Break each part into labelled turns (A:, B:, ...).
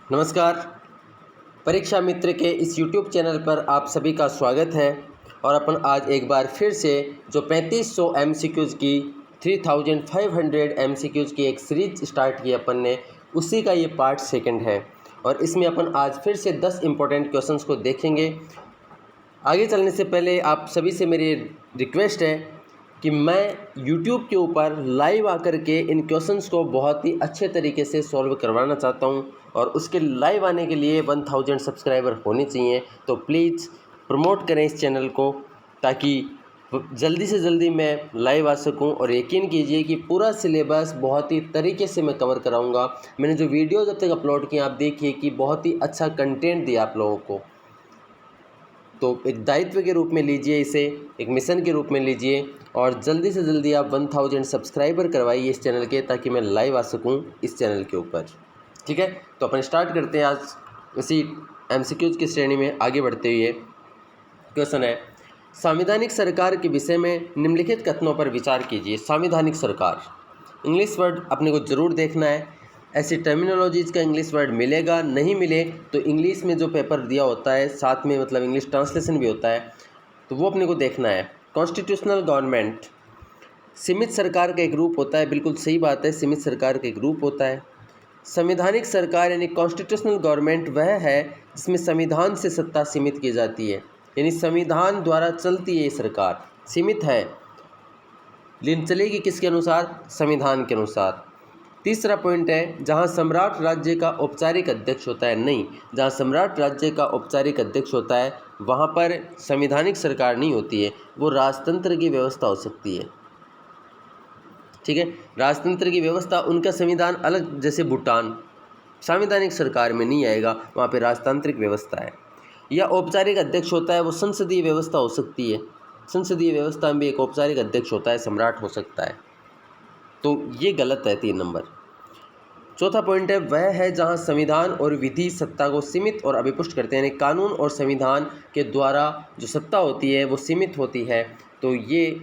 A: नमस्कार। परीक्षा मित्र के इस YouTube चैनल पर आप सभी का स्वागत है। और अपन आज एक बार फिर से जो 3500 MCQs की 3500 MCQs की एक सीरीज स्टार्ट की अपन ने, उसी का ये पार्ट सेकंड है। और इसमें अपन आज फिर से 10 इम्पोर्टेंट क्वेश्चंस को देखेंगे। आगे चलने से पहले आप सभी से मेरी रिक्वेस्ट है कि मैं YouTube के ऊपर लाइव आकर के इन क्वेश्चंस को बहुत ही अच्छे तरीके से सॉल्व करवाना चाहता हूं, और उसके लाइव आने के लिए 1000 सब्सक्राइबर होने चाहिए। तो प्लीज़ प्रमोट करें इस चैनल को, ताकि जल्दी से जल्दी मैं लाइव आ सकूं। और यकीन कीजिए कि पूरा सिलेबस बहुत ही तरीके से मैं कवर कराऊंगा। मैंने जो वीडियो जब तक अपलोड किए आप देखिए कि बहुत ही अच्छा कंटेंट दिया आप लोगों को। तो एक दायित्व के रूप में लीजिए, इसे एक मिशन के रूप में लीजिए, और जल्दी से जल्दी आप 1000 सब्सक्राइबर करवाइए इस चैनल के, ताकि मैं लाइव आ सकूं इस चैनल के ऊपर। ठीक है, तो अपन स्टार्ट करते हैं आज इसी MCQs की श्रेणी में आगे बढ़ते हुए। क्वेश्चन है, संवैधानिक सरकार के विषय में निम्नलिखित कथनों पर विचार कीजिए। संवैधानिक सरकार, इंग्लिश वर्ड अपने को ज़रूर देखना है। ऐसी टर्मिनोलॉजीज़ का इंग्लिश वर्ड मिलेगा, नहीं मिले तो इंग्लिश में जो पेपर दिया होता है साथ में मतलब इंग्लिश ट्रांसलेशन भी होता है, तो वो अपने को देखना है। कॉन्स्टिट्यूशनल गवर्नमेंट, सीमित सरकार का एक रूप होता है। बिल्कुल सही बात है, सीमित सरकार का एक रूप होता है। संवैधानिक सरकार यानी कॉन्स्टिट्यूशनल गवर्नमेंट वह है जिसमें संविधान से सत्ता सीमित की जाती है, यानी संविधान द्वारा चलती है ये सरकार। सीमित है लेकिन चलेगी किसके अनुसार? संविधान के अनुसार। तीसरा पॉइंट है, जहां सम्राट राज्य का औपचारिक अध्यक्ष होता है। नहीं, जहां सम्राट राज्य का औपचारिक अध्यक्ष होता है वहां पर संवैधानिक सरकार नहीं होती है, वो राजतंत्र की व्यवस्था हो सकती है। ठीक है, राजतंत्र की व्यवस्था, उनका संविधान अलग, जैसे भूटान संवैधानिक सरकार में नहीं आएगा, वहाँ पे राजतांत्रिक व्यवस्था है। या औपचारिक अध्यक्ष होता है, वो संसदीय व्यवस्था हो सकती है। संसदीय व्यवस्था में भी एक औपचारिक अध्यक्ष होता है, सम्राट हो सकता है। तो ये गलत है 3 नंबर। चौथा पॉइंट है, वह है जहां संविधान और विधि सत्ता को सीमित और अभिपुष्ट करते हैं, यानी कानून और संविधान के द्वारा जो सत्ता होती है वो सीमित होती है। तो ये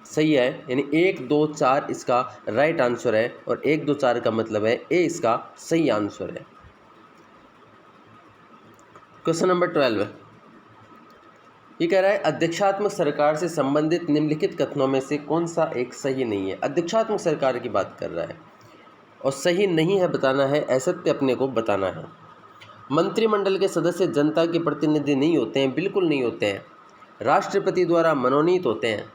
A: सही है, यानी 1, 2, 4 इसका राइट आंसर है, और 1, 2, 4 का मतलब है ए इसका सही आंसर है। क्वेश्चन नंबर 12 ये कह रहा है, अध्यक्षात्मक सरकार से संबंधित निम्नलिखित कथनों में से कौन सा एक सही नहीं है। अध्यक्षात्मक सरकार की बात कर रहा है और सही नहीं है बताना है, असत्य अपने को बताना है। मंत्रिमंडल के सदस्य जनता के प्रतिनिधि नहीं होते हैं, बिल्कुल नहीं होते हैं, राष्ट्रपति द्वारा मनोनीत होते हैं।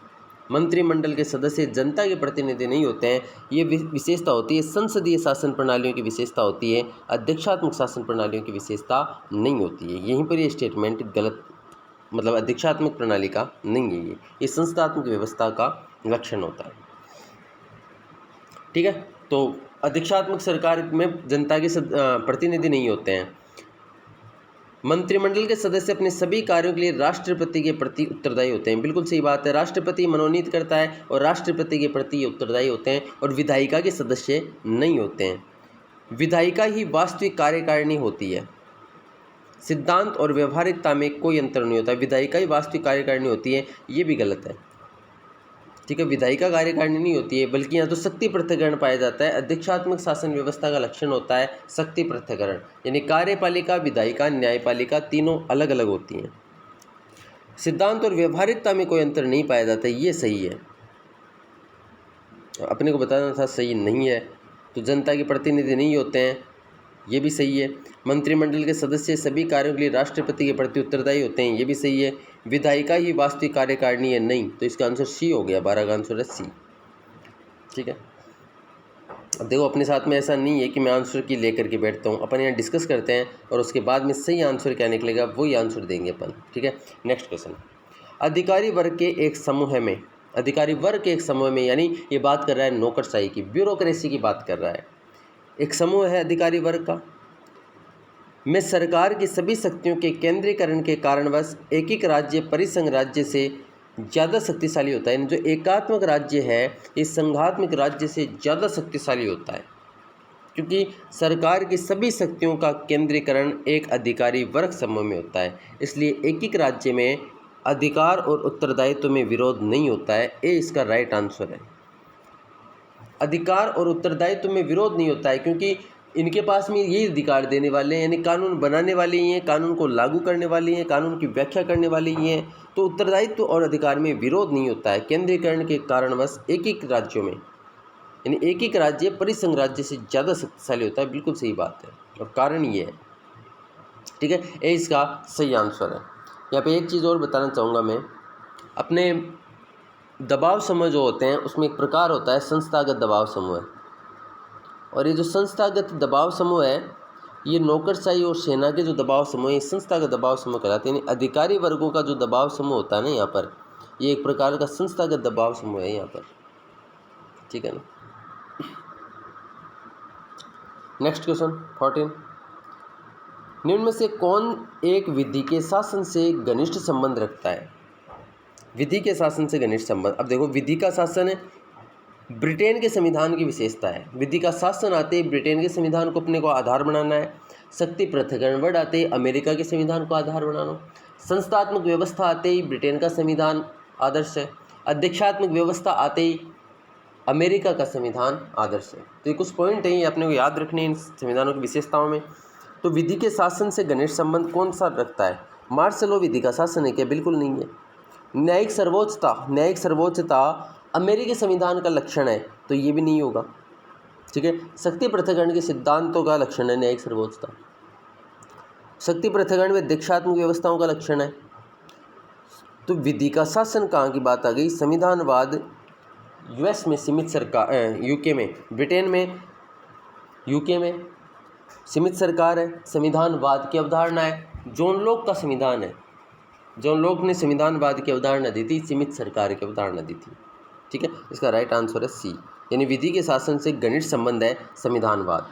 A: मंत्रिमंडल के सदस्य जनता के प्रतिनिधि नहीं होते हैं, ये विशेषता होती है संसदीय शासन प्रणालियों की विशेषता होती है, अध्यक्षात्मक शासन प्रणालियों की विशेषता नहीं होती है। यहीं पर ये स्टेटमेंट गलत, मतलब अध्यक्षात्मक प्रणाली का नहीं है, ये संस्थात्मक व्यवस्था का लक्षण होता है। ठीक है, तो अध्यक्षात्मक सरकार में जनता के प्रतिनिधि नहीं होते हैं। मंत्रिमंडल के सदस्य अपने सभी कार्यों के लिए राष्ट्रपति के प्रति उत्तरदायी होते हैं। बिल्कुल सही बात है, राष्ट्रपति मनोनीत करता है और राष्ट्रपति के प्रति उत्तरदायी होते हैं, और विधायिका के सदस्य नहीं होते हैं। विधायिका ही वास्तविक कार्यकारिणी होती है। सिद्धांत और व्यवहारिकता में कोई अंतर नहीं होता, विधायिका ही वास्तविक कार्यकारिणी होती है, ये भी गलत है। ठीक है, विधायिका कार्यकारिणी नहीं होती है, बल्कि यहाँ तो शक्ति पृथक्करण पाया जाता है। अध्यक्षात्मक शासन व्यवस्था का लक्षण होता है शक्ति पृथक्करण, यानी कार्यपालिका, विधायिका, न्यायपालिका तीनों अलग अलग होती हैं। सिद्धांत और व्यवहारिकता में कोई अंतर नहीं पाया जाता, ये सही है। अपने को बताना था सही नहीं है। तो जनता के प्रतिनिधि नहीं होते हैं, ये भी सही है। मंत्रिमंडल के सदस्य सभी कार्यों के लिए राष्ट्रपति के प्रति उत्तरदायी होते हैं, ये भी सही है। विधायिका ही वास्तविक कार्यकारिणी है, नहीं, तो इसका आंसर सी हो गया, 12 का आंसर है सी। ठीक है, अब देखो अपने साथ में ऐसा नहीं है कि मैं आंसर की लेकर के बैठता हूँ, अपन यहाँ डिस्कस करते हैं और उसके बाद में सही आंसर क्या निकलेगा वही आंसर देंगे अपन। ठीक है, नेक्स्ट क्वेश्चन, अधिकारी वर्ग के एक समूह में, अधिकारी वर्ग के एक समूह में, यानी ये बात कर रहा है नौकरशाही की, ब्यूरोक्रेसी की बात कर रहा है। एक समूह है अधिकारी वर्ग का, में सरकार की सभी शक्तियों के केंद्रीकरण के कारणवश एक राज्य परिसंघ राज्य से ज़्यादा शक्तिशाली होता है। जो एकात्मक राज्य है ये संघात्मक राज्य से ज़्यादा शक्तिशाली होता है, क्योंकि सरकार की सभी शक्तियों का केंद्रीकरण एक अधिकारी वर्ग समूह में होता है। इसलिए एक राज्य में अधिकार और उत्तरदायित्व में विरोध नहीं होता है, ये इसका राइट आंसर है। अधिकार और उत्तरदायित्व में विरोध नहीं होता है, क्योंकि इनके पास में यही अधिकार देने वाले हैं, यानी कानून बनाने वाले ही हैं, कानून को लागू करने वाले हैं, कानून की व्याख्या करने वाले ही हैं। तो उत्तरदायित्व और अधिकार में विरोध नहीं होता है। केंद्रीकरण के कारणवश एक एक राज्यों में, यानी एक एक राज्य परिसंघ राज्य से ज़्यादा शक्तिशाली होता है। बिल्कुल सही बात है, और कारण ये है। ठीक है, ये इसका सही आंसर है। यहाँ पे एक चीज़ और बताना चाहूँगा मैं, अपने दबाव समूह जो होते हैं उसमें एक प्रकार होता है संस्थागत दबाव समूह। और ये जो संस्थागत दबाव समूह है, ये नौकरशाही और सेना के जो दबाव समूह है, संस्थागत दबाव समूह कहलाते हैं। यानी अधिकारी वर्गों का जो दबाव समूह होता है ना, यहाँ पर ये एक प्रकार का संस्थागत दबाव समूह है यहाँ पर। ठीक है ना। नेक्स्ट क्वेश्चन 14, निम्न में से कौन एक विधि के शासन से घनिष्ठ संबंध रखता है? विधि के शासन से घनिष्ठ संबंध। अब देखो, विधि का शासन है ब्रिटेन के संविधान की विशेषता है। विधि का शासन आते ही ब्रिटेन के संविधान को अपने को आधार बनाना है। शक्ति पृथक्करण वर्ड आते ही अमेरिका के संविधान को आधार बनाना। संस्थात्मक व्यवस्था आते ही ब्रिटेन का संविधान आदर्श है। अध्यक्षात्मक व्यवस्था आते ही अमेरिका का संविधान आदर्श है। तो ये कुछ पॉइंट है, ये अपने को याद रखने इन संविधानों की विशेषताओं में। तो विधि के शासन से घनिष्ठ संबंध कौन सा रखता है? मार्शल लॉ विधि का शासन है क्या? बिल्कुल नहीं है। न्यायिक सर्वोच्चता अमेरिकी संविधान का लक्षण है, तो ये भी नहीं होगा। ठीक है, शक्ति पृथक्करण के सिद्धांतों का लक्षण है न्यायिक सर्वोच्चता। शक्ति पृथक्करण में अध्यक्षात्मक व्यवस्थाओं का लक्षण है। तो विधि का शासन कहाँ की बात आ गई? संविधानवाद यूएस में सीमित सरकार, यूके में, ब्रिटेन में, यूके में सीमित सरकार है। संविधानवाद की अवधारणा है, जॉन लॉक का संविधान है। जॉन लॉक ने संविधानवाद की अवधारणा दी थी, सीमित सरकार की अवधारणा दी थी। ठीक है, इसका राइट आंसर है सी, यानी विधि के शासन से घनिष्ठ संबंध है संविधानवाद।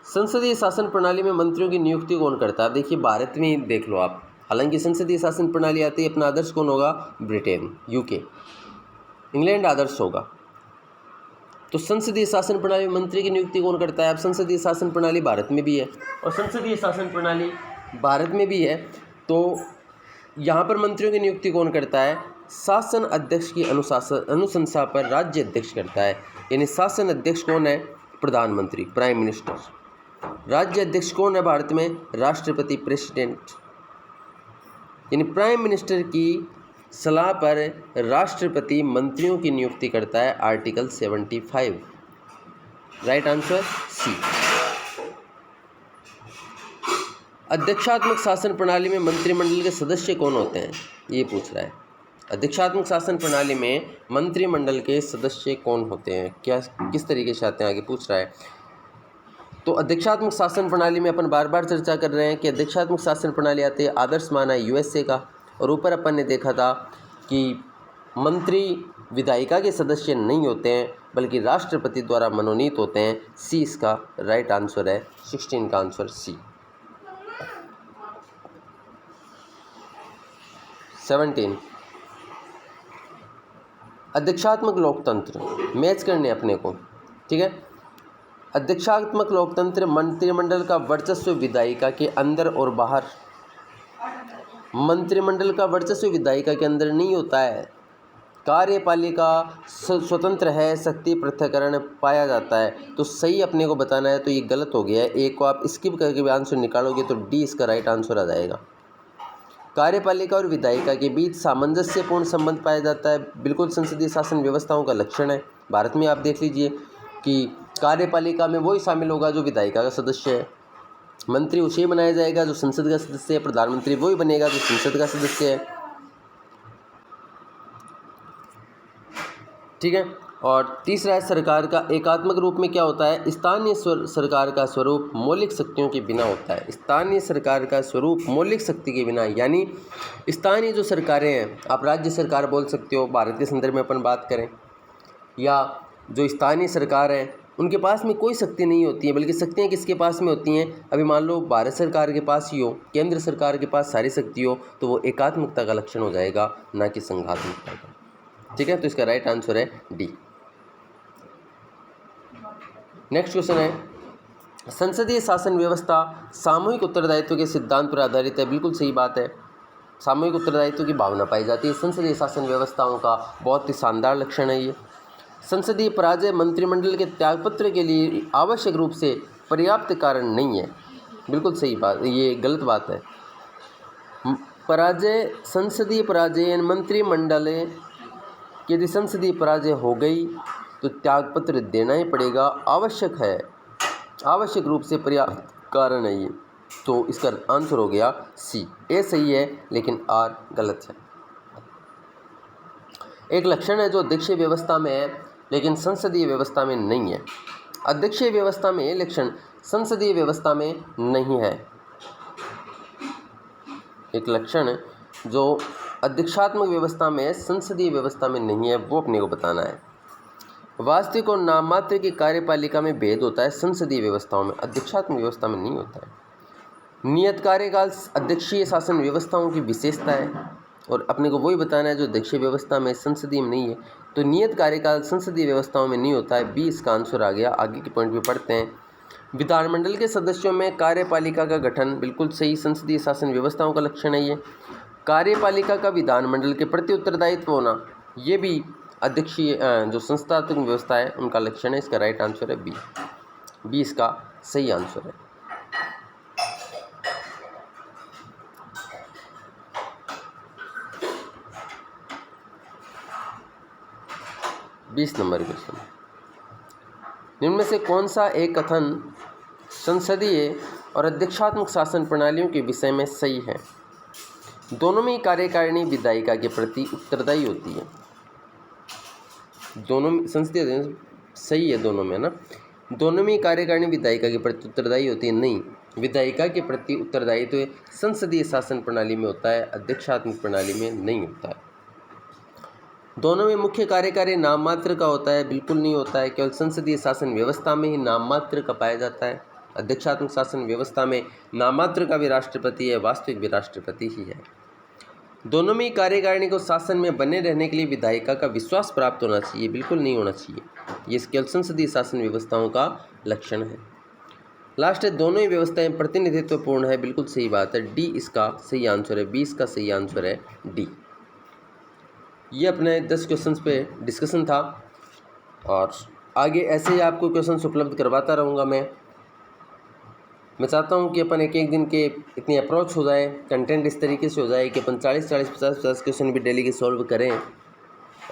A: संसदीय शासन प्रणाली में मंत्रियों की नियुक्ति कौन करता है? देखिए, भारत में ही देख लो आप, हालांकि संसदीय शासन प्रणाली आती है, अपना आदर्श कौन होगा? ब्रिटेन, यूके, इंग्लैंड आदर्श होगा। तो संसदीय शासन प्रणाली में मंत्री की नियुक्ति कौन करता है? अब संसदीय शासन प्रणाली भारत में भी है, और संसदीय शासन प्रणाली भारत में भी है, तो यहाँ पर मंत्रियों की नियुक्ति कौन करता है? शासन अध्यक्ष की अनुशंसा पर राज्य अध्यक्ष करता है। यानी शासन अध्यक्ष कौन है? प्रधानमंत्री, प्राइम मिनिस्टर। राज्य अध्यक्ष कौन है भारत में? राष्ट्रपति, प्रेसिडेंट। यानी प्राइम मिनिस्टर की सलाह पर राष्ट्रपति मंत्रियों की नियुक्ति करता है। Article 75, right answer C. अध्यक्षात्मक शासन प्रणाली में मंत्रिमंडल के सदस्य कौन होते हैं? ये पूछ रहा है। अध्यक्षात्मक शासन प्रणाली में मंत्रिमंडल के सदस्य कौन होते हैं? क्या किस तरीके से आते हैं, आगे पूछ रहा है। तो अध्यक्षात्मक शासन प्रणाली में अपन बार बार चर्चा कर रहे हैं कि अध्यक्षात्मक शासन प्रणाली आती है, आदर्श माना यूएसए का। और ऊपर अपन ने देखा था कि मंत्री विधायिका के सदस्य नहीं होते हैं, बल्कि राष्ट्रपति द्वारा मनोनीत होते हैं। सी इसका राइट आंसर है, 16 का आंसर सी। 17, अध्यक्षात्मक लोकतंत्र मैच करने अपने को। ठीक है, अध्यक्षात्मक लोकतंत्र मंत्रिमंडल का वर्चस्व विधायिका के अंदर और बाहर। मंत्रिमंडल का वर्चस्व विधायिका के अंदर नहीं होता है। कार्यपालिका स्वतंत्र है, शक्ति पृथक्करण पाया जाता है। तो सही अपने को बताना है, तो ये गलत हो गया है। एक को आप स्किप करके भी आंसर निकालोगे तो डी इसका राइट आंसर आ जाएगा। कार्यपालिका और विधायिका के बीच सामंजस्यपूर्ण संबंध पाया जाता है, बिल्कुल संसदीय शासन व्यवस्थाओं का लक्षण है। भारत में आप देख लीजिए कि कार्यपालिका में वही शामिल होगा जो विधायिका का सदस्य है। मंत्री उसे बनाया जाएगा जो संसद का सदस्य है। प्रधानमंत्री वही बनेगा जो संसद का सदस्य है। ठीक है, और तीसरा है सरकार का एकात्मक रूप में क्या होता है? स्थानीय सरकार का स्वरूप मौलिक शक्तियों के बिना होता है। स्थानीय सरकार का स्वरूप मौलिक शक्ति के बिना, यानी स्थानीय जो सरकारें हैं, आप राज्य सरकार बोल सकते हो, भारत के संदर्भ में अपन बात करें, या जो स्थानीय सरकार है उनके पास में कोई शक्ति नहीं होती है, बल्कि शक्तियाँ किसके पास में होती हैं? अभी मान लो भारत सरकार के पास ही हो, केंद्र सरकार के पास सारी शक्ति हो, तो वो एकात्मकता का लक्षण हो जाएगा, ना कि संघात्मकता का। ठीक है, तो इसका राइट आंसर है डी। नेक्स्ट क्वेश्चन है, संसदीय शासन व्यवस्था सामूहिक उत्तरदायित्व के सिद्धांत पर आधारित है। बिल्कुल सही बात है, सामूहिक उत्तरदायित्व की भावना पाई जाती है संसदीय शासन व्यवस्थाओं का। बहुत ही शानदार लक्षण है ये। संसदीय पराजय मंत्रिमंडल के त्यागपत्र के लिए आवश्यक रूप से पर्याप्त कारण नहीं है। बिल्कुल सही बात, ये गलत बात है। संसदीय पराजय मंत्रिमंडल यदि संसदीय पराजय हो गई तो त्यागपत्र देना ही पड़ेगा, आवश्यक है, आवश्यक रूप से पर्याप्त कारण है ये। तो इसका आंसर हो गया सी। ए सही है लेकिन आर गलत है। एक लक्षण है जो अध्यक्षीय व्यवस्था में है लेकिन संसदीय व्यवस्था में नहीं है। अध्यक्षीय व्यवस्था में ये लक्षण संसदीय व्यवस्था में नहीं है। एक लक्षण जो अध्यक्षात्मक व्यवस्था में संसदीय व्यवस्था में नहीं है, वो अपने को बताना है। वास्तविक और नाममात्र की कार्यपालिका में भेद होता है संसदीय व्यवस्थाओं में, अध्यक्षात्मक व्यवस्था में नहीं होता है। नियत कार्यकाल अध्यक्षीय शासन व्यवस्थाओं की विशेषता है और अपने को वही बताना है जो अध्यक्षीय व्यवस्था में संसदीय में नहीं है। तो नियत कार्यकाल संसदीय व्यवस्थाओं में नहीं होता है, बी इसका आंसर आ गया। आगे के पॉइंट भी पढ़ते हैं। विधानमंडल के सदस्यों में कार्यपालिका का गठन, बिल्कुल सही, संसदीय शासन व्यवस्थाओं का लक्षण है ये। कार्यपालिका का विधानमंडल के प्रति उत्तरदायित्व होना, ये भी अध्यक्षीय जो संस्थात्मक व्यवस्था है उनका लक्षण है। इसका राइट आंसर है बी। बी इसका सही आंसर है। बीस नंबर क्वेश्चन, निम्न में से कौन सा एक कथन संसदीय और अध्यक्षात्मक शासन प्रणालियों के विषय में सही है? दोनों में ही कार्यकारिणी विधायिका के प्रति उत्तरदायी होती है। दोनों में संसदीय सही है, दोनों में ना, दोनों में ही कार्यकारिणी विधायिका के प्रति उत्तरदायी होती है। नहीं, विधायिका के प्रति उत्तरदायी तो संसदीय शासन प्रणाली में होता है, अध्यक्षात्मक प्रणाली में नहीं होता है। दोनों में मुख्य कार्यकारी नाम मात्र का होता है, बिल्कुल नहीं होता है। केवल संसदीय शासन व्यवस्था में ही नाम मात्र का पाया जाता है। अध्यक्षात्मक शासन व्यवस्था में नाम मात्र का भी राष्ट्रपति है, वास्तविक भी राष्ट्रपति ही है। दोनों में ही कार्यकारिणी को शासन में बने रहने के लिए विधायिका का विश्वास प्राप्त होना चाहिए, बिल्कुल नहीं होना चाहिए। ये केवल संसदीय शासन व्यवस्थाओं का लक्षण है। लास्ट है, दोनों ही व्यवस्थाएं प्रतिनिधित्वपूर्ण है, बिल्कुल सही बात है। डी इसका सही आंसर है। 20 का सही आंसर है डी। ये अपने 10 क्वेश्चंस पे डिस्कशन था और आगे ऐसे ही आपको क्वेश्चंस उपलब्ध करवाता रहूँगा। मैं चाहता हूँ कि अपन एक एक दिन के इतनी अप्रोच हो जाए, कंटेंट इस तरीके से हो जाए कि अपन 40-40, 50-50 क्वेश्चन भी डेली के सॉल्व करें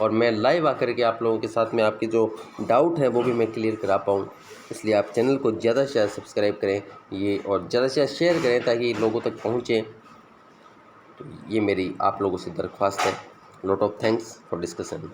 A: और मैं लाइव आकर के आप लोगों के साथ में आपके जो डाउट है वो भी मैं क्लियर करा पाऊँ। इसलिए आप चैनल को ज़्यादा से ज़्यादा सब्सक्राइब करें ये और ज़्यादा से ज़्यादा शेयर करें ताकि लोगों तक पहुँचे। तो ये मेरी आप लोगों से दरख्वास्त है। Lot of thanks for discussion.